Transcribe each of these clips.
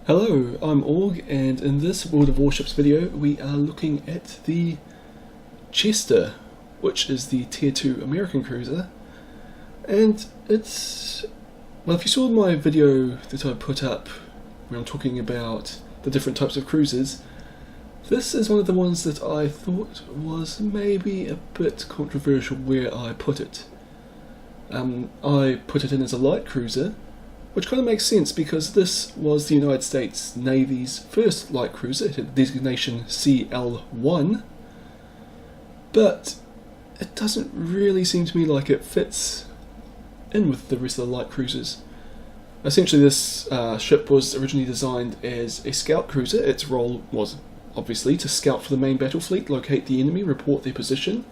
Hello, I'm Org, and in this World of Warships video we are looking at the Chester, which is the Tier 2 American cruiser. And it's... well, if you saw my video that I put up where I'm talking about the different types of cruisers, this is one of the ones that I thought was maybe a bit controversial where I put it. I put it in as a light cruiser, which kind of makes sense because this was the United States Navy's first light cruiser. It had the designation CL1, but it doesn't really seem to me like it fits in with the rest of the light cruisers. Essentially, this ship was originally designed as a scout cruiser. Its role was obviously to scout for the main battle fleet, locate the enemy, report their position,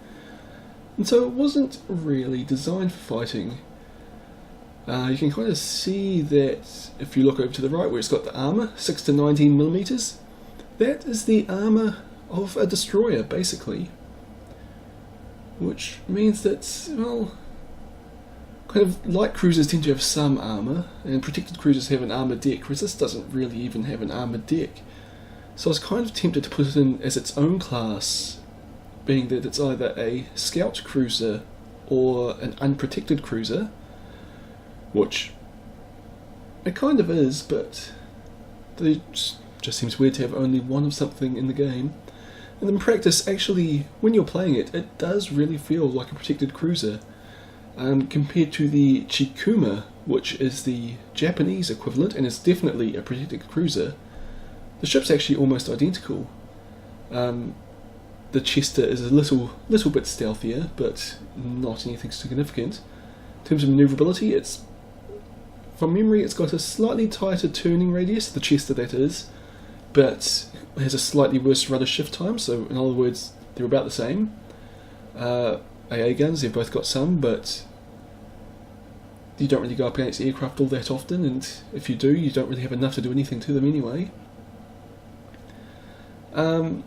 and so it wasn't really designed for fighting. You can kind of see that if you look over to the right where it's got the armour, 6 to 19mm, that is the armour of a destroyer basically. Which means that, well, kind of light cruisers tend to have some armour, and protected cruisers have an armoured deck, whereas this doesn't really even have an armoured deck. So I was kind of tempted to put it in as its own class, being that it's either a scout cruiser or an unprotected cruiser. Which it kind of is, but it just seems weird to have only one of something in the game. And in practice, actually, when you're playing it, it does really feel like a protected cruiser. Compared to the Chikuma, which is the Japanese equivalent, and is definitely a protected cruiser, the ship's actually almost identical. The Chester is a little bit stealthier, but not anything significant. In terms of manoeuvrability, it's... from memory, it's got a slightly tighter turning radius, the Chester that is, but has a slightly worse rudder shift time, so in other words, they're about the same. AA guns, they've both got some, but you don't really go up against aircraft all that often, and if you do, you don't really have enough to do anything to them anyway. And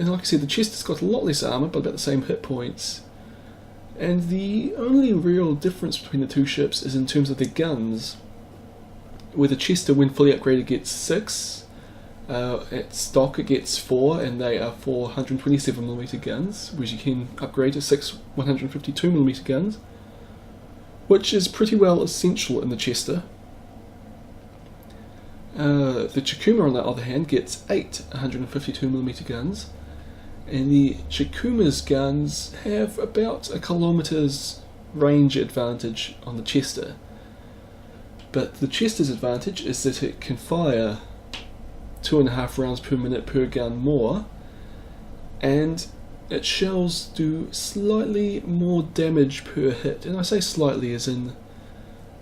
like I said, the Chester's got a lot less armour, but about the same hit points. And the only real difference between the two ships is in terms of their guns, where the Chester, when fully upgraded, gets 6. At stock it gets 4, and they are 4 127mm guns, whereas you can upgrade to 6 152mm guns, which is pretty well essential in the Chester. The Chikuma, on the other hand, gets 8 152mm guns, and the Chikuma's guns have about a kilometre's range advantage on the Chester. But the Chester's advantage is that it can fire 2.5 rounds per minute per gun more, and its shells do slightly more damage per hit. And I say slightly as in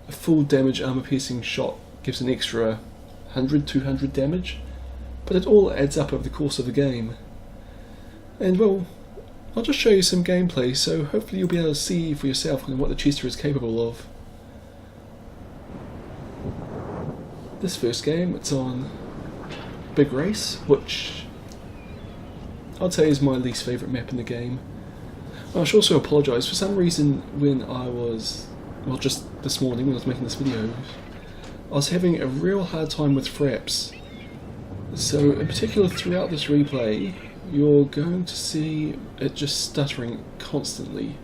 a full damage armor piercing shot gives an extra 100-200 damage, but it all adds up over the course of the game. And well, I'll just show you some gameplay, so hopefully you'll be able to see for yourself what the Chester is capable of. This first game, it's on Big Race, which I'd say is my least favourite map in the game. I should also apologise, for some reason when I was, well, just this morning when I was making this video, I was having a real hard time with fraps. So in particular throughout this replay, you're going to see it just stuttering constantly.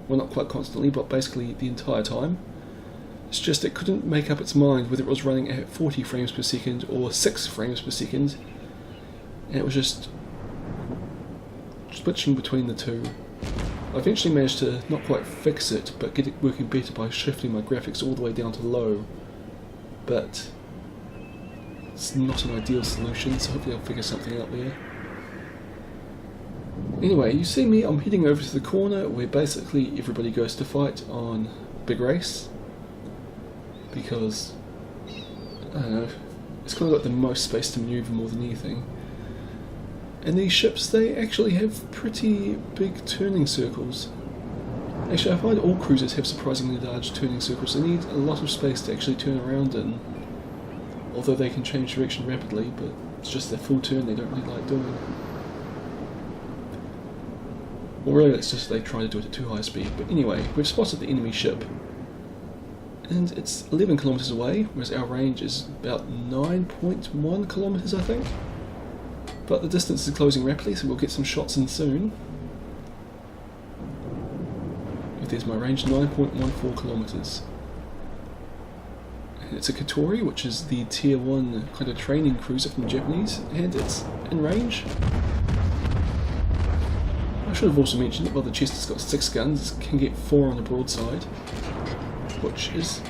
Well, not quite constantly, but basically the entire time. It's just it couldn't make up its mind whether it was running at 40 frames per second or 6 frames per second. And it was just switching between the two. I eventually managed to not quite fix it, but get it working better by shifting my graphics all the way down to low. But it's not an ideal solution, so hopefully I'll figure something out there. Anyway, you see me, I'm heading over to the corner where basically everybody goes to fight on Big Race. Because, I don't know, it's kind of got the most space to manoeuvre more than anything. And these ships, they actually have pretty big turning circles. Actually, I find all cruisers have surprisingly large turning circles. They need a lot of space to actually turn around in. Although they can change direction rapidly, but it's just their full turn they don't really like doing. Or really it's just they try to do it at too high speed. But anyway, we've spotted the enemy ship. and it's 11 kilometres away, whereas our range is about 9.1 kilometres, I think. But the distance is closing rapidly, so we'll get some shots in soon. There's my range, 9.14 kilometres. It's a Katori, which is the tier 1 kind of training cruiser from the Japanese, and it's in range. I should have also mentioned that while the Chester's got 6 guns, it can get 4 on the broadside, which is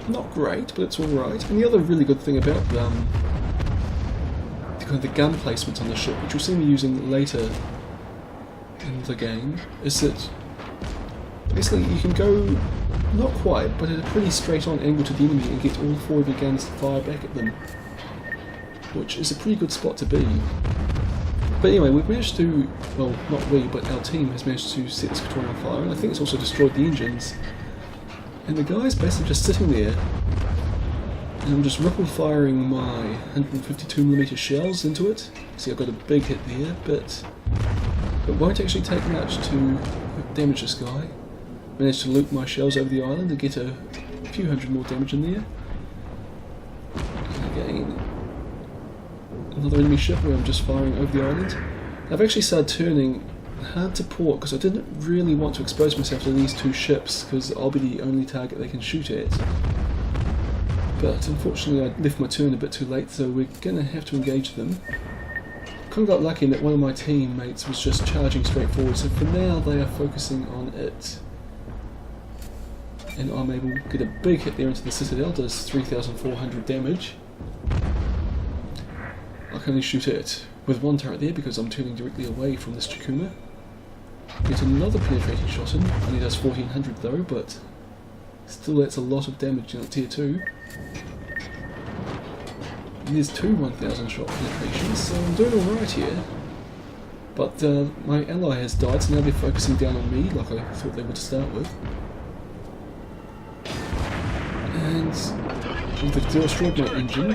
not great, but it's alright. And the other really good thing about the gun placement on the ship, which you'll see me using later in the game, is that basically you can go, not quite, but at a pretty straight on angle to the enemy and get all 4 of your guns to fire back at them, which is a pretty good spot to be. But anyway, we've managed to, well, not we, but our team has managed to set this Katori on fire, and I think it's also destroyed the engines. And the guy's basically just sitting there, and I'm just ripple firing my 152mm shells into it. See, I've got a big hit there, but it won't actually take much to damage this guy. Managed to loop my shells over the island and get a few hundred more damage in there. And again, another enemy ship where I'm just firing over the island. I've actually started turning hard to port because I didn't really want to expose myself to these 2 ships because I'll be the only target they can shoot at. But unfortunately I left my turn a bit too late, so we're going to have to engage them. Kind of got lucky in that one of my teammates was just charging straight forward, so for now they are focusing on it. And I'm able to get a big hit there into the Citadel, does 3,400 damage. I can only shoot it with 1 turret there because I'm turning directly away from this Chikuma. Get another penetrating shot in, only does 1,400 though, but still that's a lot of damage in tier 2. And there's 2 1,000 shot penetrations, so I'm doing alright here. But my ally has died, so now they're focusing down on me like I thought they would to start with. And they've destroyed my engine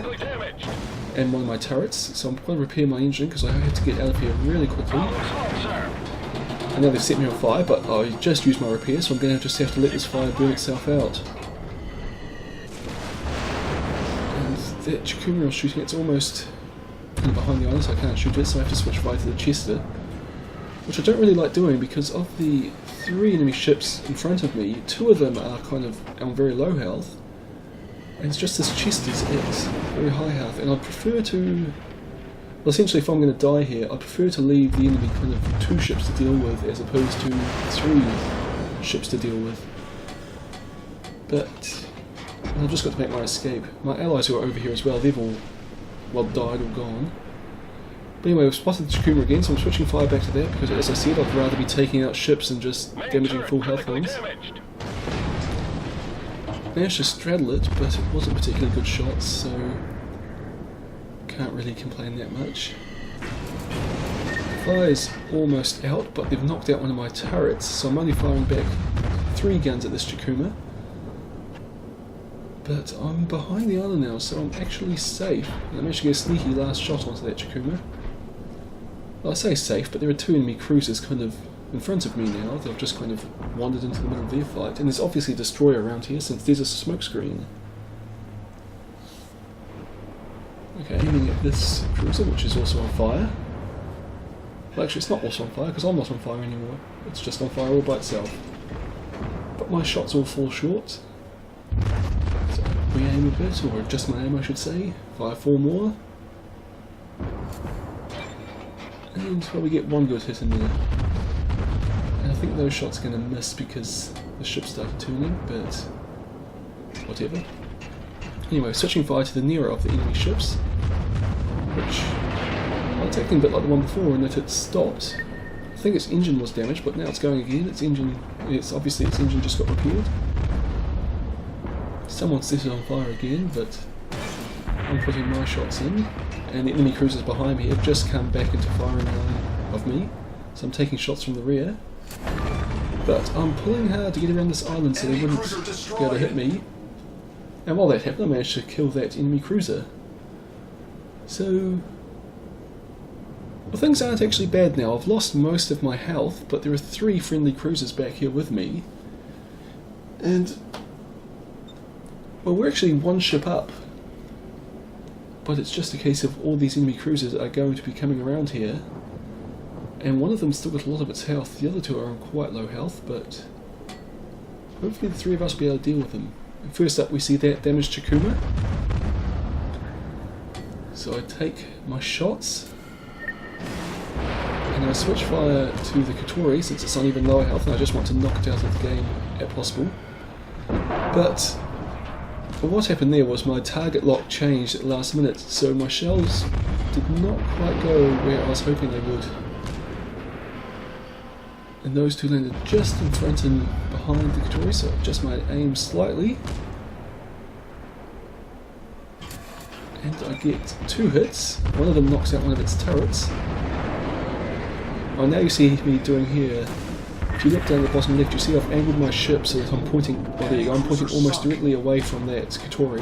and one of my turrets, so I'm going to repair my engine because I have to get out of here really quickly. And now they've set me on fire, but I just used my repair, so I'm going to just have to let this fire burn itself out. And that Chikuma I was shooting, it's almost behind the island, so I can't shoot it, so I have to switch fire to the Chester. Which I don't really like doing because of the 3 enemy ships in front of me, 2 of them are kind of on very low health. And it's just this Chester's it's very high health, and I'd prefer to, well essentially if I'm going to die here, I'd prefer to leave the enemy kind of 2 ships to deal with as opposed to 3 ships to deal with. But I've just got to make my escape. My allies who are over here as well, they've all, well, died or gone. But anyway, we've spotted the Chikuma again, so I'm switching fire back to that because as I said, I'd rather be taking out ships than just damaging full health ones. Managed to straddle it, but it wasn't a particularly good shot, so can't really complain that much. Fire's almost out, but they've knocked out one of my turrets, so I'm only firing back 3 guns at this Chikuma. But I'm behind the island now, so I'm actually safe. And I managed to get a sneaky last shot onto that Chikuma. Well, I say safe, but there are 2 enemy cruisers kind of in front of me now. They've just kind of wandered into the middle of their fight, and there's obviously a destroyer around here since there's a smoke screen. Okay, aiming at this cruiser, which is also on fire. Well, actually it's not also on fire because I'm not on fire anymore. It's just on fire all by itself. But my shots all fall short. So re-aim a bit, or adjust my aim I should say. Fire 4 more. And well, we get 1 good hit in there. And I think those shots are going to miss because the ship started turning, but whatever. Anyway, switching fire to the nearer of the enemy ships, which are acting a bit like the one before in that it stopped. I think its engine was damaged, but now it's going again. Obviously its engine just got repaired. Someone set it on fire again, but I'm putting my shots in, and the enemy cruisers behind me have just come back into firing line of me, so I'm taking shots from the rear. But I'm pulling hard to get around this island so they wouldn't be able to hit me. And while that happened, I managed to kill that enemy cruiser. So, well, things aren't actually bad now. I've lost most of my health, but there are 3 friendly cruisers back here with me. And Well, we're actually one ship up, but it's just a case of all these enemy cruisers are going to be coming around here, and one of them's still got a lot of its health. The other two are on quite low health, but hopefully the three of us will be able to deal with them. And first up we see that damaged Chikuma. So I take my shots, and I switch fire to the Katori since it's on even lower health and I just want to knock it out of the game if possible. But what happened there was my target lock changed at the last minute, so my shells did not quite go where I was hoping they would. And those two landed just in front and behind the Katori, so I adjust my aim slightly. And I get 2 hits. One of them knocks out one of its turrets. Oh, now you see me doing here. If you look down at the bottom left, you see I've angled my ship so that I'm pointing, well there you go, I'm pointing almost directly away from that Katori,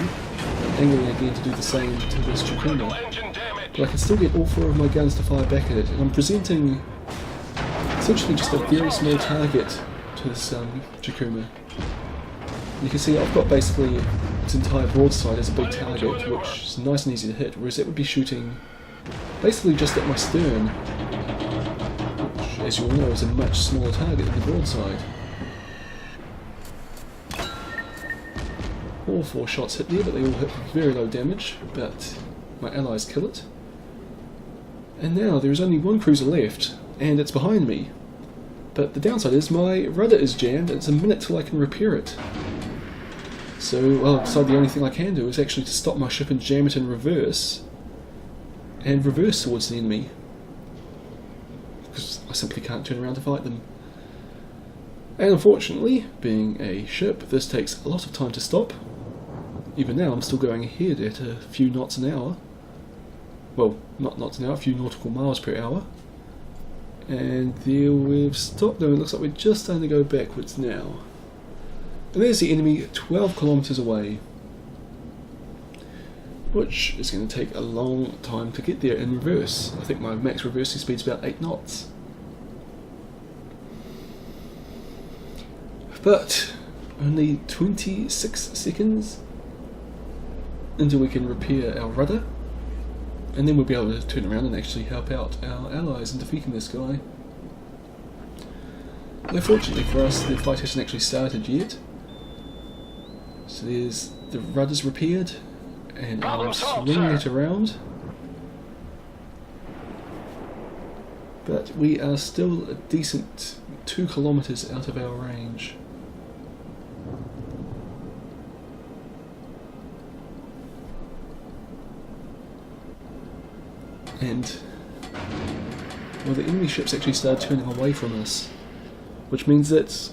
angling again to do the same to this Chikuma. But I can still get all 4 of my guns to fire back at it, and I'm presenting essentially just a very small target to this Chikuma. You can see I've got basically its entire broadside as a big target, which is nice and easy to hit, whereas it would be shooting basically just at my stern, which, as you all know, is a much smaller target than the broadside. All 4 shots hit there, but they all hit with very low damage, but my allies kill it. And now there is only 1 cruiser left, and it's behind me. But the downside is my rudder is jammed, and it's a minute till I can repair it. So, well, I decided the only thing I can do is actually to stop my ship and jam it in reverse, and reverse towards the enemy, because I simply can't turn around to fight them. And unfortunately, being a ship, this takes a lot of time to stop. Even now I'm still going ahead at a few knots an hour. Well, not knots an hour, a few nautical miles per hour. And there we've stopped, and it looks like we're just starting to go backwards now. And there's the enemy 12 kilometers away, which is going to take a long time to get there in reverse. I think my max reversing speed is about 8 knots. But only 26 seconds until we can repair our rudder, and then we'll be able to turn around and actually help out our allies in defeating this guy. Though fortunately for us, the fight hasn't actually started yet. So there's the rudder's repaired, and I'm swinging it around. But we are still a decent 2 kilometers out of our range. And well, the enemy ships actually started turning away from us, which means that,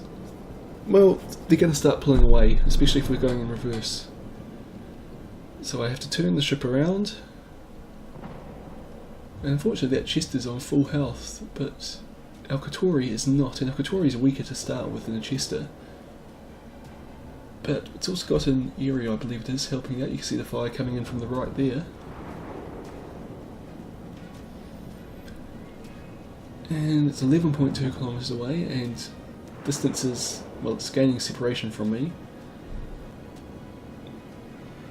well, they're going to start pulling away, especially if we're going in reverse. So I have to turn the ship around, and unfortunately that chest is on full health, but our Katori is not, and our Katori is weaker to start with than a Chester. But it's also got an area, I believe it is, helping out. You can see the fire coming in from the right there. And it's 11.2 kilometers away, and distance is, well, it's gaining separation from me.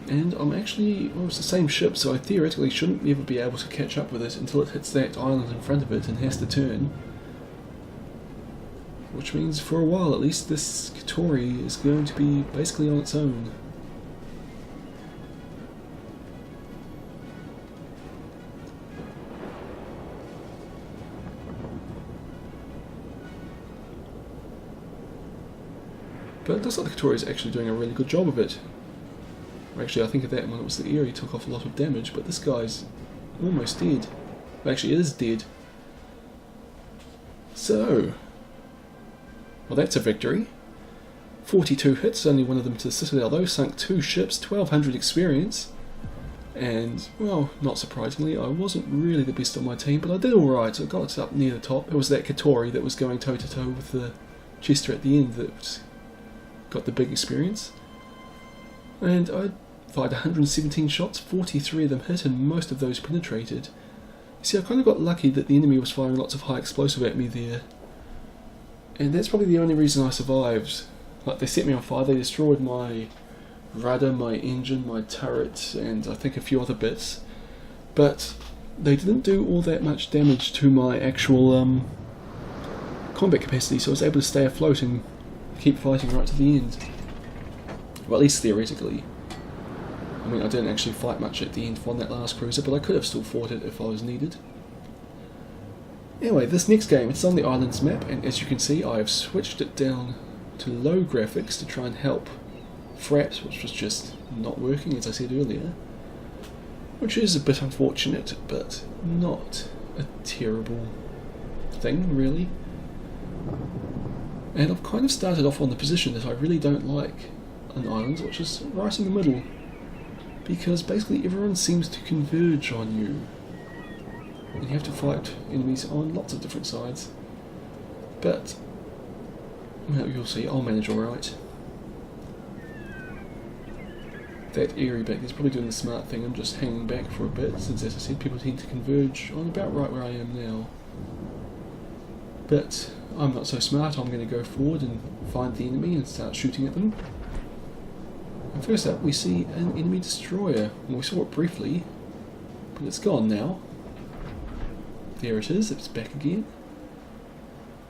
And I'm actually, well, it's the same ship, so I theoretically shouldn't ever be able to catch up with it until it hits that island in front of it and has to turn. Which means for a while at least this Katori is going to be basically on its own. But it looks like the Katori is actually doing a really good job of it. Actually, I think of that when it was the Erie, took off a lot of damage, but this guy's almost dead. Actually, it is dead. So, well, that's a victory. 42 hits, only one of them to the Citadel though, sunk 2 ships, 1200 experience. And, well, not surprisingly, I wasn't really the best on my team, but I did alright. I got up near the top. It was that Katori that was going toe-to-toe with the Chester at the end that got the big experience. And I fired 117 shots, 43 of them hit, and most of those penetrated. You see, I kind of got lucky that the enemy was firing lots of high explosive at me there. And that's probably the only reason I survived. Like, they set me on fire, they destroyed my rudder, my engine, my turret, and I think a few other bits. But they didn't do all that much damage to my actual combat capacity, so I was able to stay afloat and keep fighting right to the end. Well, at least theoretically. I mean, I didn't actually fight much at the end on that last cruiser, but I could have still fought it if I was needed. Anyway, this next game, it's on the islands map, and as you can see, I have switched it down to low graphics to try and help Fraps, which was just not working, as I said earlier. Which is a bit unfortunate, but not a terrible thing, really. And I've kind of started off on the position that I really don't like on islands, which is right in the middle. Because basically everyone seems to converge on you. And you have to fight enemies on lots of different sides. But, well, you'll see, I'll manage alright. That area back there's probably doing the smart thing. I'm just hanging back for a bit, since as I said, people tend to converge on about right where I am now. But I'm not so smart. I'm going to go forward and find the enemy and start shooting at them. And first up we see an enemy destroyer. Well, we saw it briefly, but it's gone now. There it is, it's back again.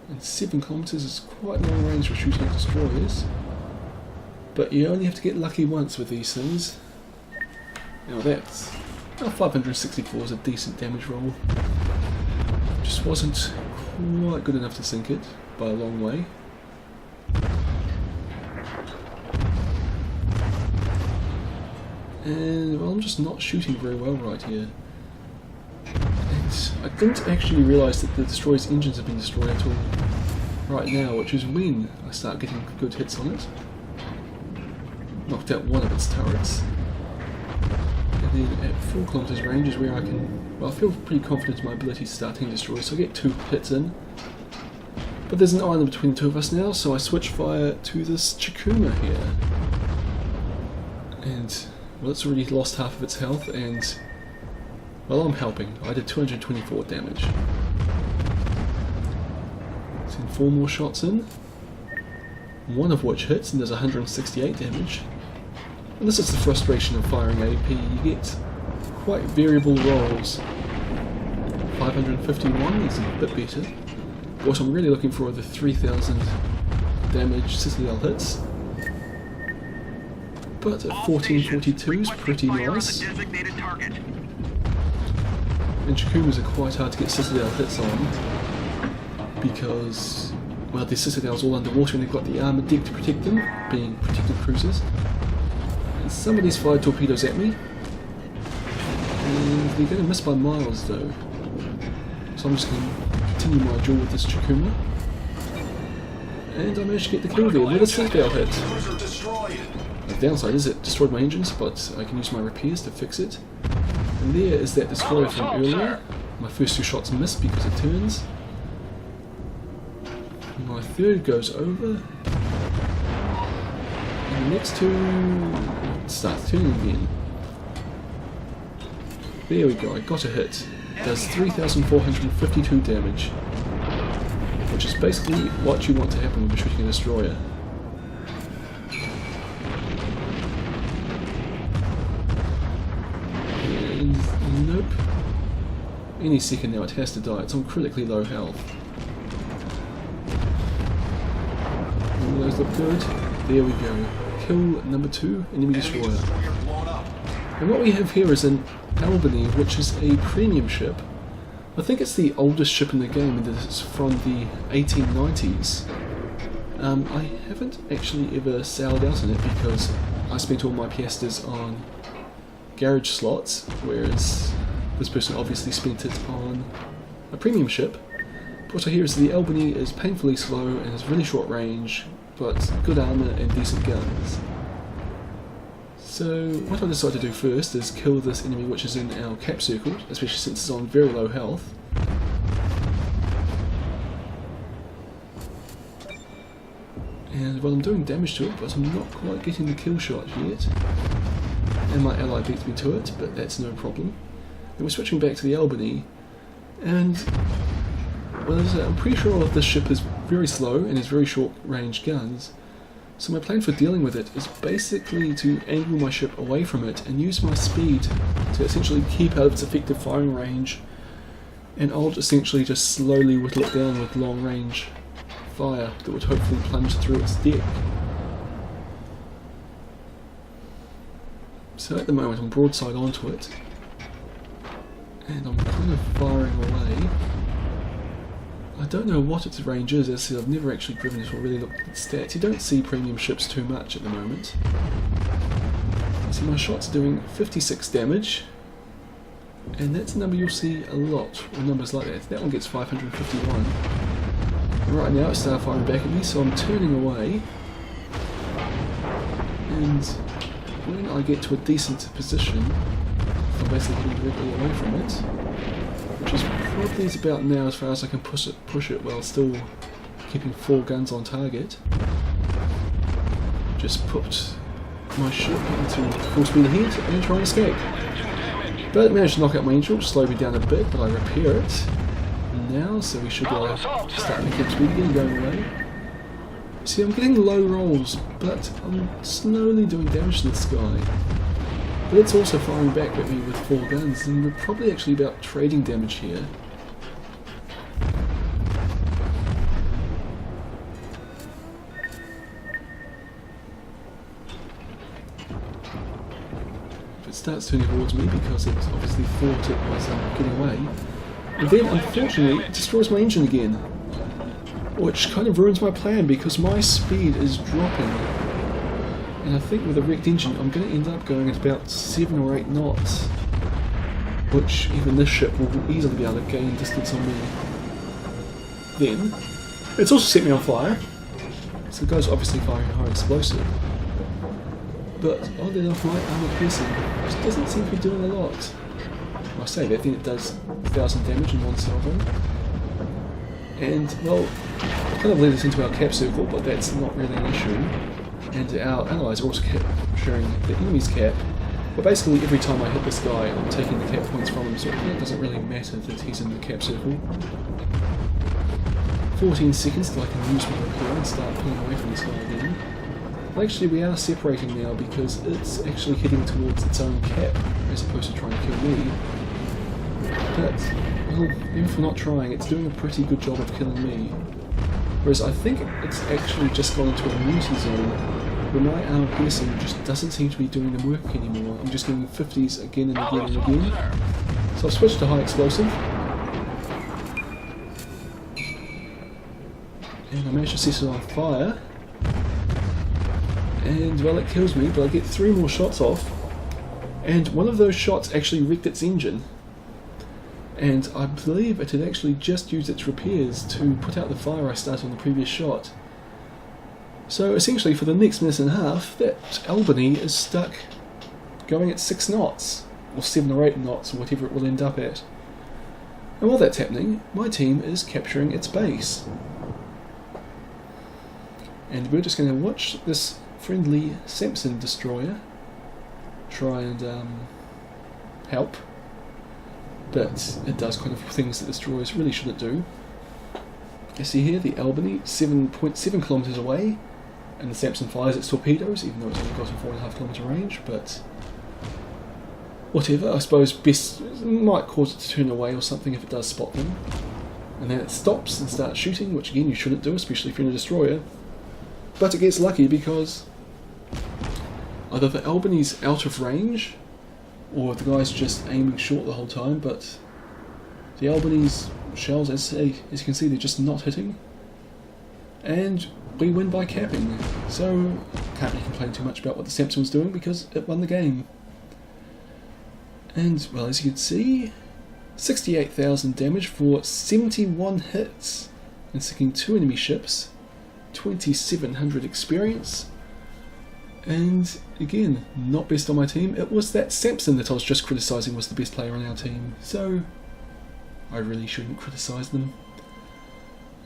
And 7 kilometers is quite long range for shooting at destroyers. But you only have to get lucky once with these things. Now that's... well, 564 is a decent damage roll. Just wasn't quite good enough to sink it, by a long way. And, well, I'm just not shooting very well right here. And I didn't actually realise that the destroyer's engines have been destroyed at all right now, which is when I start getting good hits on it. Knocked out one of its turrets. And then at 4 kilometers range is where I can... well, I feel pretty confident in my ability to start hitting destroyers, so I get 2 hits in. But there's an island between the two of us now, so I switch fire to this Chikuma here. And, well, it's already lost half of its health, and, well, I'm helping. I did 224 damage. Send 4 more shots in. One of which hits, and there's 168 damage. And this is the frustration of firing AP. You get quite variable rolls. 551 is a bit better. What I'm really looking for are the 3000 damage Citadel hits. But at 1442 is pretty nice. And Chikumas are quite hard to get Citadel hits on, because, well, the Citadel's all underwater and they've got the armoured deck to protect them, being protected cruisers. And somebody's fired torpedoes at me, and they're going to miss by miles though. So I'm just going to continue my duel with this Chikuma. And I managed to get the kill there with a Citadel hit. The downside is it destroyed my engines, but I can use my repairs to fix it. And there is that destroyer from earlier. My first 2 shots missed because it turns. My third goes over. And the next 2 starts turning again. There we go, I got a hit. Does 3,452 damage. Which is basically what you want to happen when you're shooting a destroyer. And nope. Any second now it has to die. It's on critically low health. All those look good. There we go. Kill number 2, enemy destroyer. And what we have here is an Albany, which is a premium ship. I think it's the oldest ship in the game, and it's from the 1890s. I haven't actually ever sailed out in it because I spent all my piastres on garage slots, whereas this person obviously spent it on a premium ship. But what I hear is the Albany is painfully slow and has really short range, but good armour and decent guns. So what I decided to do first is kill this enemy which is in our cap circle, especially since it's on very low health. And well, I'm doing damage to it, but I'm not quite getting the kill shot yet. And my ally beats me to it, but that's no problem. Then we're switching back to the Albany, and well, I'm pretty sure this ship is very slow and has very short range guns. So my plan for dealing with it is basically to angle my ship away from it and use my speed to essentially keep out of its effective firing range, and I'll essentially just slowly whittle it down with long range fire that would hopefully plunge through its deck. So at the moment I'm broadside onto it, and I'm kind of firing away. I don't know what its range is, as I said, I've never actually driven it or really looked at its stats. You don't see premium ships too much at the moment. See, my shot's doing 56 damage, and that's a number you'll see a lot, or numbers like that. That one gets 551. And right now it's started firing back at me, so I'm turning away, and when I get to a decent position, I'm basically heading directly away from it, which is probably about now as far as I can push it while still keeping 4 guns on target. Just put my ship into full speed ahead and try and escape. But it managed to knock out my engine, which slowed me down a bit, but I repair it now, so we should be able to start making speed again and going away. See, I'm getting low rolls, but I'm slowly doing damage to this guy. But it's also firing back at me with 4 guns, and we're probably actually about trading damage here. If it starts turning towards me because it obviously thought it was getting away, and then unfortunately it destroys my engine again, which kind of ruins my plan because my speed is dropping. And I think with a wrecked engine I'm going to end up going at about 7 or 8 knots, which even this ship will easily be able to gain distance on me. Then, it's also set me on fire, so the guy's obviously firing a high explosive. But oddly enough, my armor piercing just doesn't seem to be doing a lot. I say that, then it does 1,000 damage in one salvo. And, well, it kind of led us into our cap circle, but that's not really an issue. And our allies are also sharing the enemy's cap, but basically every time I hit this guy I'm taking the cap points from him, so it doesn't really matter that he's in the cap circle. 14 seconds till I can use my repair and start pulling away from this guy again. Well, actually we are separating now because it's actually heading towards its own cap as opposed to trying to kill me. But, well, even for not trying, it's doing a pretty good job of killing me. Whereas I think it's actually just gone into a immunity zone where my armor piercing just doesn't seem to be doing the work anymore. I'm just getting 50s again and again and again. So I've switched to high explosive. And I managed to set it on fire. And, well, it kills me, but I get 3 more shots off. And one of those shots actually wrecked its engine. And I believe it had actually just used its repairs to put out the fire I started on the previous shot. So essentially for the next minute and a half, that Albany is stuck going at 6 knots, or 7 or 8 knots, or whatever it will end up at. And while that's happening, my team is capturing its base. And we're just going to watch this friendly Samson destroyer try and help. But it does kind of things that destroyers really shouldn't do. You see here the Albany 7.7 kilometers away, and the Samson fires its torpedoes, even though it's only got a 4.5 kilometer range, but whatever, I suppose best might cause it to turn away or something if it does spot them. And then it stops and starts shooting, which again you shouldn't do, especially if you're in a destroyer. But it gets lucky because either the Albany's out of range, or the guy's just aiming short the whole time, but the Albany's shells, as you can see, they're just not hitting. And we win by capping, so can't really complain too much about what the Samson was doing because it won the game. And, well, as you can see, 68,000 damage for 71 hits, and sinking 2 enemy ships, 2,700 experience. And again, not best on my team. It was that Samson that I was just criticising was the best player on our team, so I really shouldn't criticise them.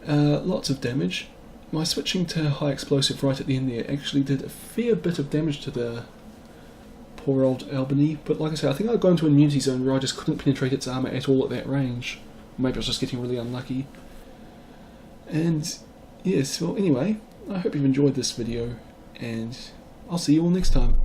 Lots of damage. My switching to high explosive right at the end there actually did a fair bit of damage to the poor old Albany, but like I said, I think I'd gone into an immunity zone where I just couldn't penetrate its armour at all at that range. Maybe I was just getting really unlucky. And yes, well anyway, I hope you've enjoyed this video. and I'll see you all next time.